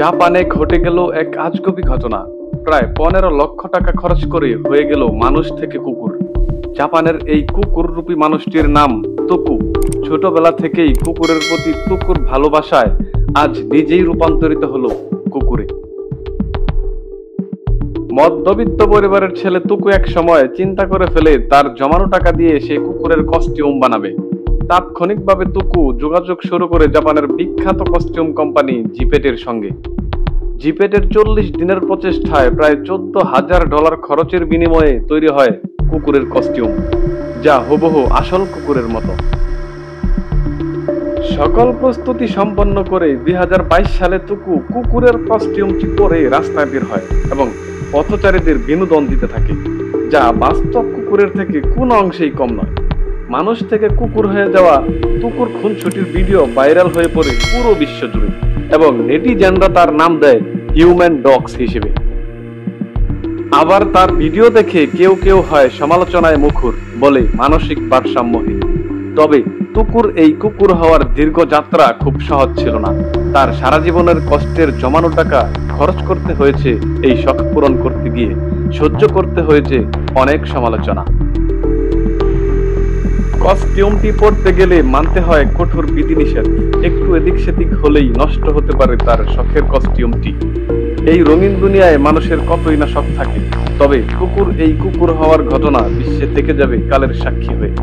জাপানে ঘটে গেল এক আজগুবি ঘটনা। প্রায় 15 লক্ষ টাকা খরচ করে হয়ে গেল মানুষ থেকে কুকুর। জাপানের এই কুকুর রূপী মানুষটির নাম তুকু। ছোটবেলা থেকেই কুকুরের প্রতি তুকুর ভালোবাসায় আজ নিজেই রূপান্তরিত হলো কুকুরে। মধ্যবিত্ত পরিবারের ছেলে তুকু এক সময় চিন্তা করে ফেলে তার জমানো টাকা দিয়ে সে কুকুরের কস্টিউম বানাবে। তাৎক্ষণিকভাবে তুকু যোগাযোগ শুরু করে জাপানের বিখ্যাত কস্টিউম কোম্পানি জিপেটের সঙ্গে। জিপেটের 40 দিনের প্রচেষ্টায় প্রায় $14,000 খরচের বিনিময়ে তৈরি হয় কুকুরের কস্টিউম, যা হুবহু আসল কুকুরের মতো। সকল প্রস্তুতি সম্পন্ন করে 2022 সালে তুকু কুকুরের কস্টিউমটি পরে রাস্তায় বের হয় এবং পথচারীদের বিনোদন দিতে থাকে, যা বাস্তব কুকুরের থেকে কোনো অংশেই কম নয়। মানুষ থেকে কুকুর হয়ে যাওয়া তুকুর খুনসুটির ভিডিও ভাইরাল হয়ে পড়ে পুরো বিশ্ব জুড়ে এবং নেটিজেনরা তার নাম দেয় হিউম্যান ডগস হিসেবে। আবার তার ভিডিও দেখে কেউ কেউ হয় সমালোচনায় মুখর, বলে মানসিক ভারসাম্যহীন। তবে তুকুর এই কুকুর হওয়ার দীর্ঘ যাত্রা খুব সহজ ছিল না। তার সারা জীবনের কষ্টের জমানো টাকা খরচ করতে হয়েছে এই শখ পূরণ করতে গিয়ে, সহ্য করতে হয়েছে অনেক সমালোচনা। কস্টিউমটি পরতে গেলে মানতে হয় কঠোর বিধিনিষেধ। একটু এদিক সেদিক হলেই নষ্ট হতে পারে তার শখের কস্টিউমটি। এই রঙিন দুনিয়ায় মানুষের কতই না শখ থাকে, তবে কুকুর এই কুকুর হওয়ার ঘটনা বিশ্বে থেকে যাবে কালের সাক্ষী হয়ে।